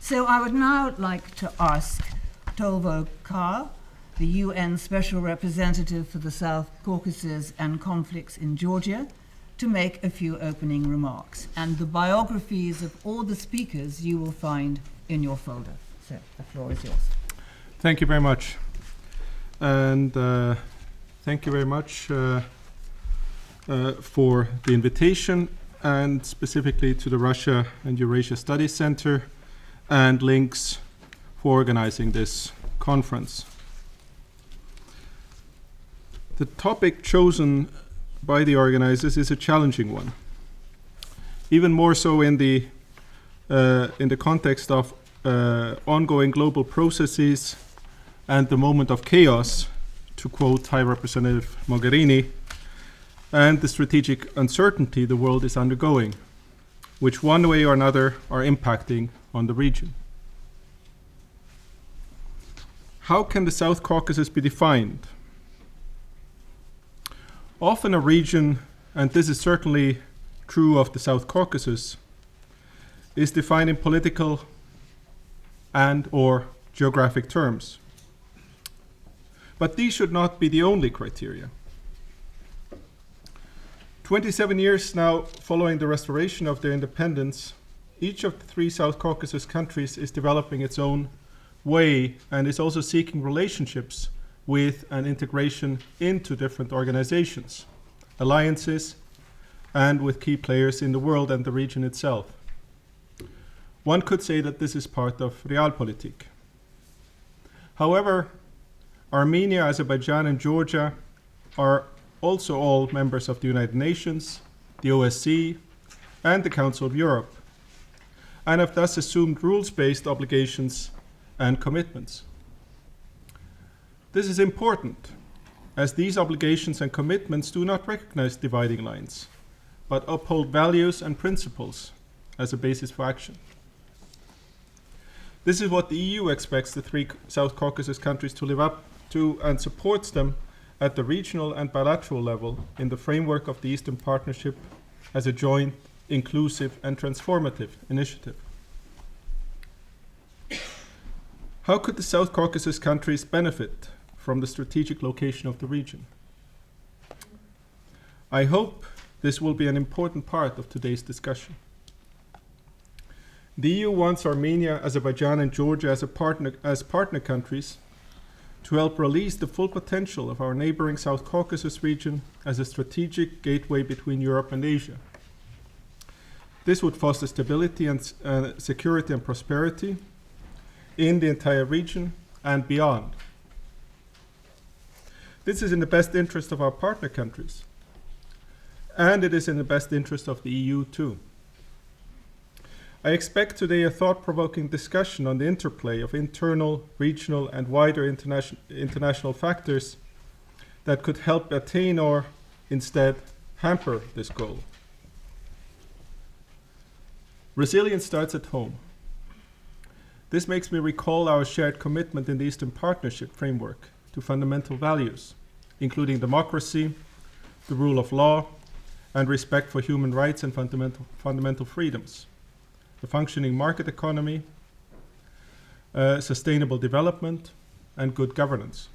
So I would now like to ask Toivo Klaar, the UN Special Representative for the South Caucasus and conflicts in Georgia, to make a few opening remarks. And the biographies of all the speakers you will find in your folder. So the floor is yours. Thank you very much. And thank you very much for the invitation, and specifically to the Russia and Eurasia Studies Center and links for organizing this conference. The topic chosen by the organizers is a challenging one, even more so in the context of ongoing global processes and the moment of chaos, to quote High Representative Mogherini, and the strategic uncertainty the world is undergoing, which one way or another are impacting on the region. How can the South Caucasus be defined? Often a region, and this is certainly true of the South Caucasus, is defined in political and/or geographic terms. But these should not be the only criteria. 27 years now following the restoration of their independence, each of the three South Caucasus countries is developing its own way and is also seeking relationships with and integration into different organizations, alliances, and with key players in the world and the region itself. One could say that this is part of realpolitik. However, Armenia, Azerbaijan, and Georgia are also all members of the United Nations, the OSCE, and the Council of Europe, and have thus assumed rules-based obligations and commitments. This is important, as these obligations and commitments do not recognize dividing lines, but uphold values and principles as a basis for action. This is what the EU expects the three South Caucasus countries to live up to, and supports them at the regional and bilateral level in the framework of the Eastern Partnership as a joint, inclusive, and transformative initiative. How could the South Caucasus countries benefit from the strategic location of the region? I hope this will be an important part of today's discussion. The EU wants Armenia, Azerbaijan, and Georgia as partner countries to help release the full potential of our neighboring South Caucasus region as a strategic gateway between Europe and Asia. This would foster stability and security and prosperity in the entire region and beyond. This is in the best interest of our partner countries, and it is in the best interest of the EU too. I expect today a thought-provoking discussion on the interplay of internal, regional, and wider international factors that could help attain or instead hamper this goal. Resilience starts at home. This makes me recall our shared commitment in the Eastern Partnership framework to fundamental values, including democracy, the rule of law, and respect for human rights and fundamental freedoms, the functioning market economy, sustainable development, and good governance.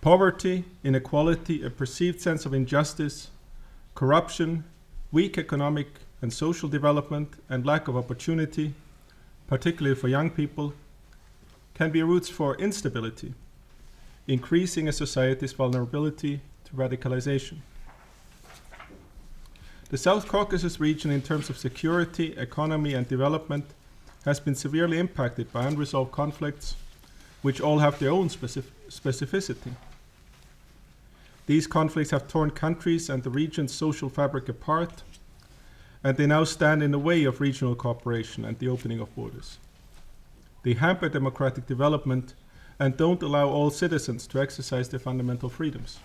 Poverty, inequality, a perceived sense of injustice, corruption, weak economic and social development, and lack of opportunity, particularly for young people, can be roots for instability, increasing a society's vulnerability to radicalization. The South Caucasus region, in terms of security, economy, and development, has been severely impacted by unresolved conflicts, which all have their own specificity. These conflicts have torn countries and the region's social fabric apart, and they now stand in the way of regional cooperation and the opening of borders. They hamper democratic development and don't allow all citizens to exercise their fundamental freedoms.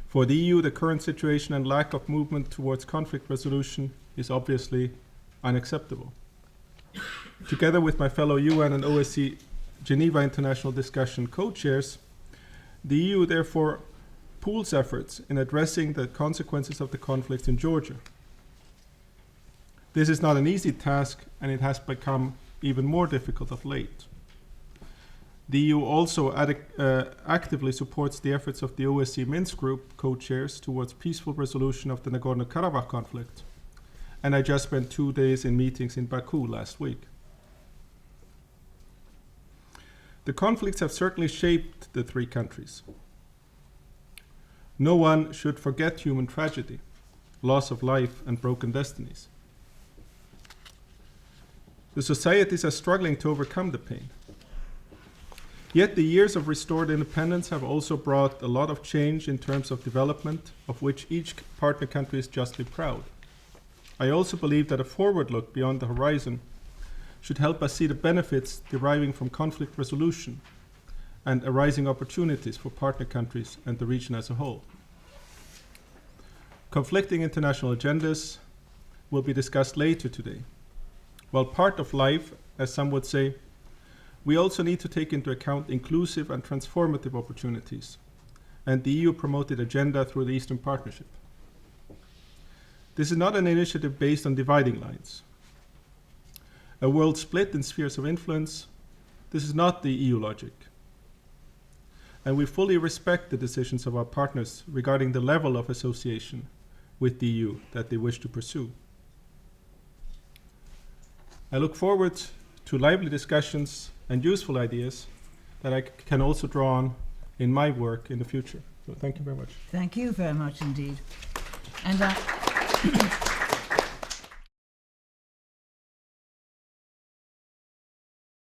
For the EU, the current situation and lack of movement towards conflict resolution is obviously unacceptable. Together with my fellow UN and OSCE Geneva International Discussion co-chairs, the EU therefore pools efforts in addressing the consequences of the conflicts in Georgia. This is not an easy task, and it has become even more difficult of late. The EU also actively supports the efforts of the OSCE Minsk Group co-chairs towards peaceful resolution of the Nagorno-Karabakh conflict, and I just spent 2 days in meetings in Baku last week. The conflicts have certainly shaped the three countries. No one should forget human tragedy, loss of life, and broken destinies. The societies are struggling to overcome the pain. Yet the years of restored independence have also brought a lot of change in terms of development, of which each partner country is justly proud. I also believe that a forward look beyond the horizon should help us see the benefits deriving from conflict resolution and arising opportunities for partner countries and the region as a whole. Conflicting international agendas will be discussed later today. While part of life, as some would say, we also need to take into account inclusive and transformative opportunities, and the EU promoted agenda through the Eastern Partnership. This is not an initiative based on dividing lines. A world split in spheres of influence, this is not the EU logic. And we fully respect the decisions of our partners regarding the level of association with the EU that they wish to pursue. I look forward to lively discussions and useful ideas that I can also draw on in my work in the future. So thank you very much. Thank you very much indeed. And